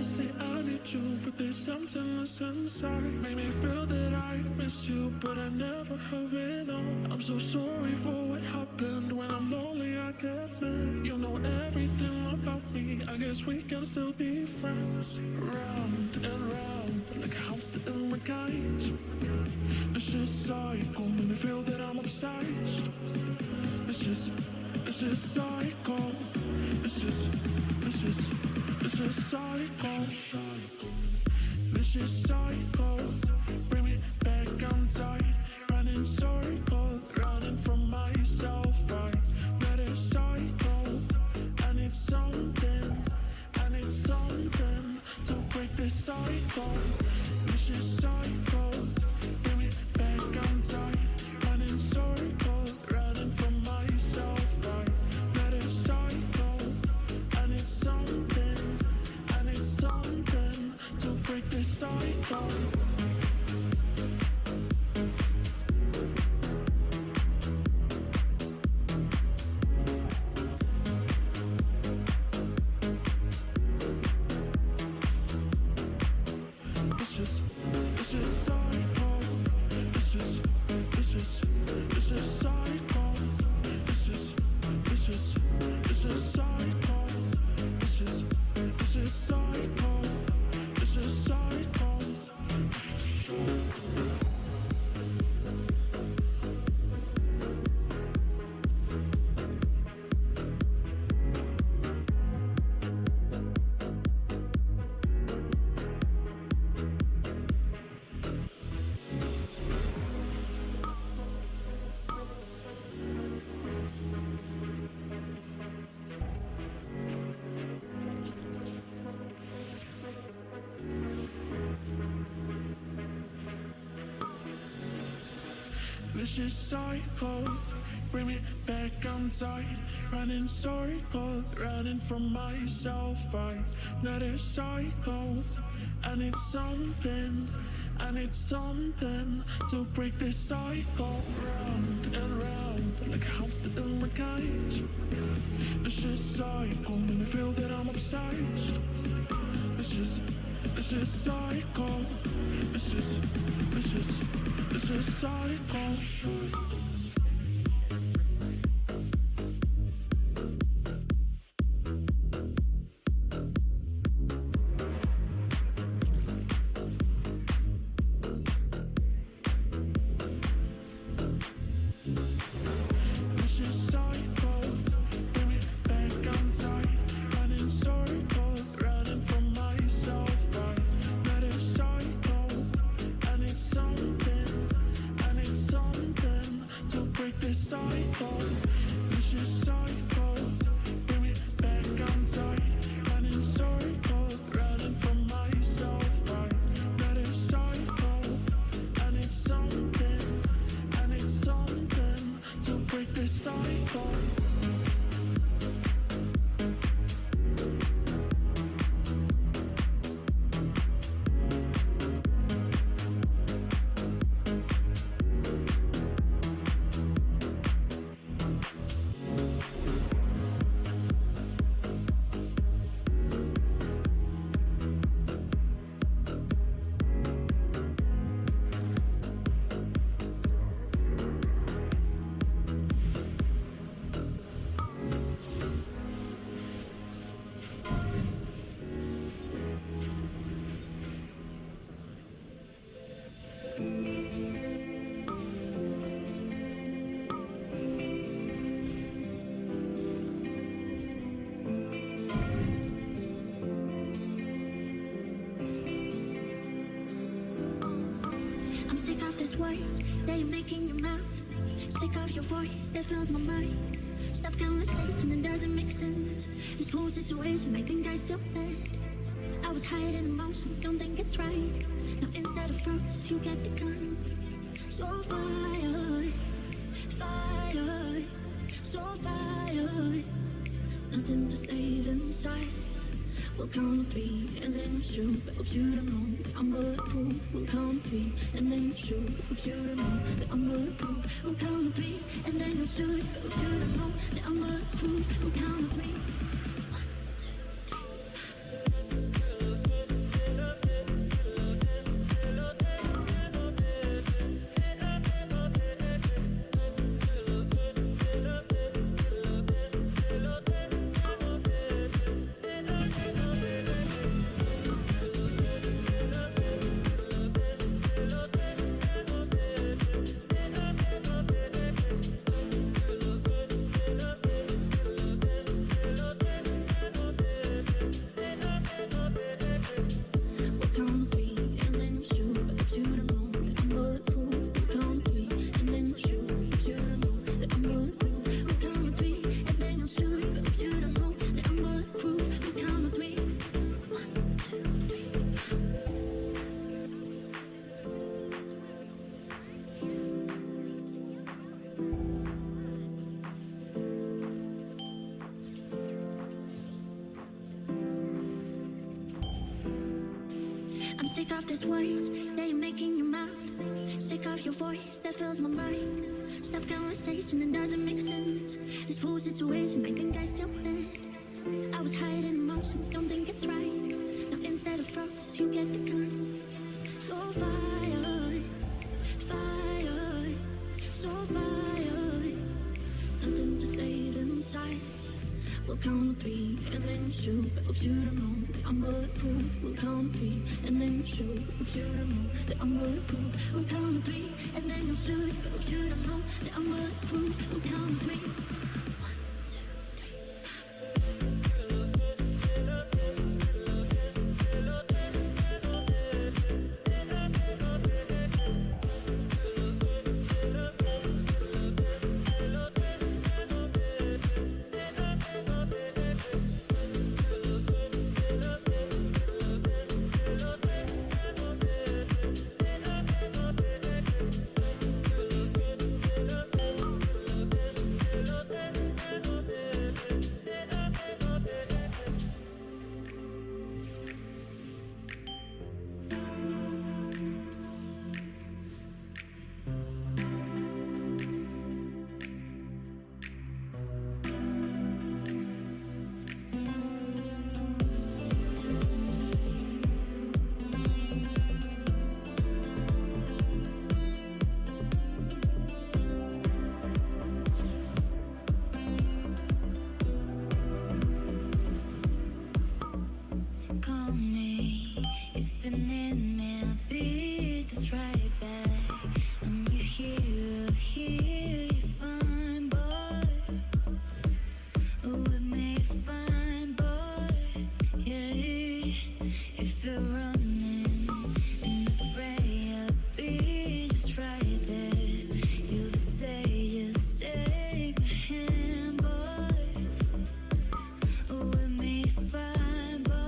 to say I need you, but there's something that's inside. Made me feel that I miss you, but I never have it all. I'm so sorry for what happened. When I'm lonely I get mad. You know everything about me, I guess we can still be friends. Round and round, like a hamster in my cage. It's just psycho, made me feel that I'm obsessed. It's just psycho. It's just psycho. This is psycho. Bring me back, I'm tired. Running circles, running from myself. That is psycho. I need something to break this cycle. This is psycho. Bring me back, I'm tired. Running circles, running from myself. That is psycho. I need something to break this cycle. This is psycho. Bring me back, I'm tired. Running circles, running from myself. That is psycho. I need something to break this cycle. Round and round, like a hamster in my cage. It's just psycho, make me feel that I'm obsessed. It's just psycho. It's just psycho. That fills my mind. Stop conversation, it doesn't make sense. This whole situation, I think I still bad. I was hiding emotions, don't think it's right. Now instead of roses, you get the gun. So fire, so fire. Nothing to save inside. We'll count to 3 and then shoot. But oops, you don't know that I'm bulletproof. We'll count to 3 and then shoot. Oops, you don't know that I'm bulletproof. We'll count to 3 and then you'll shoot. But oops, you don't know that I'm bulletproof. We'll count to 3. 1, 2, 3. I'm sick of this words that you make in your mouth. Sick of your voice that fills my mind. Stop conversation that doesn't make sense. This full situation, I think I still meant. I was hiding emotions, don't think it's right. Now instead of roses, you get the kind. So fire, fire, so fire. Nothing to save inside. We'll count to three and then shoot. Hopes you don't know that I'm bulletproof. We'll count to three and then shoot. Hopes you don't know that I'm bulletproof. We'll count to three and then you'll shoot. Hopes you don't know that I'm bulletproof. We'll count to three. Call me if you need me, I'll be just right back. I'm your hero, here you find boy. With me, fine boy. Yeah, if you're running in the fray, I'll be just right there. You'll be say, just take my hand, boy. With me, fine boy.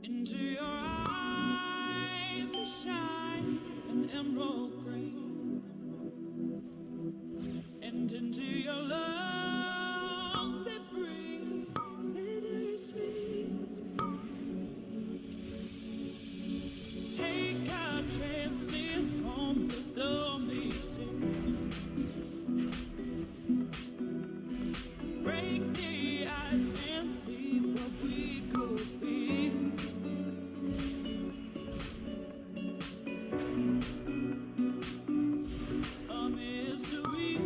Into your eyes that shine an emerald green, and into your lungs that breathe bitter sweet. Take our chances on the stormy sea. Break the ice and see what we could be. A mystery.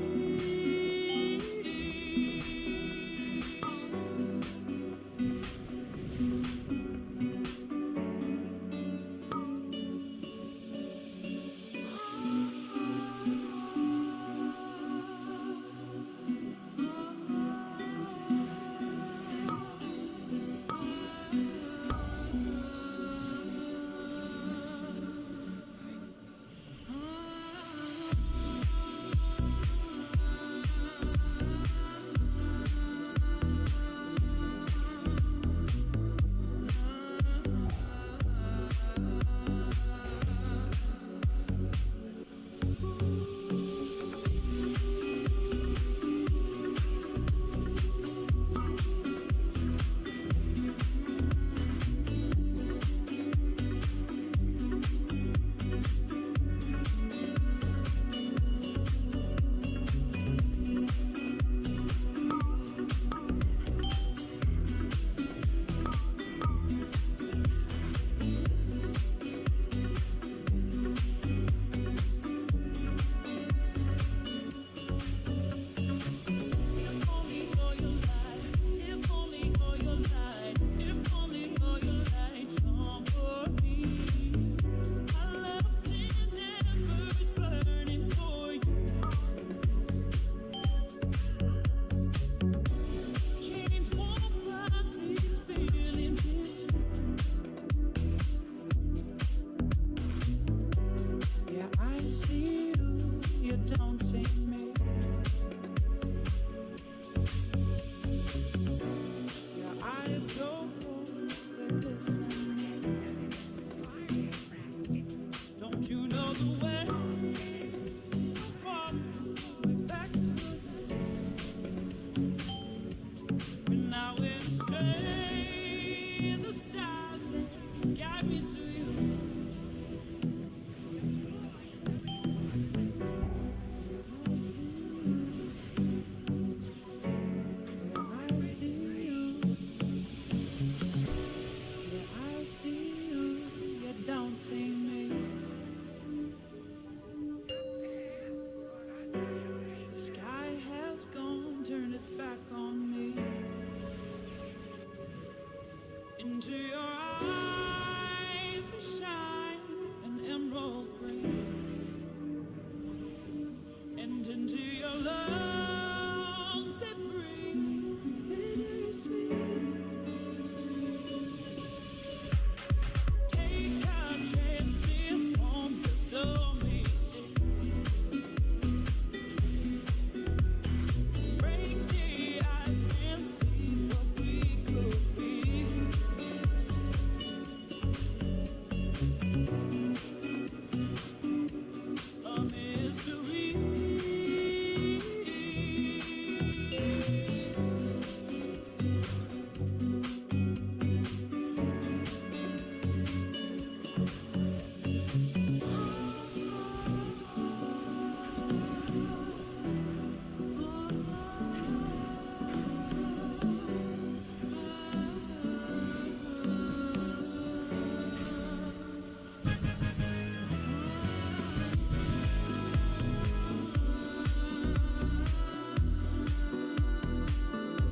Into your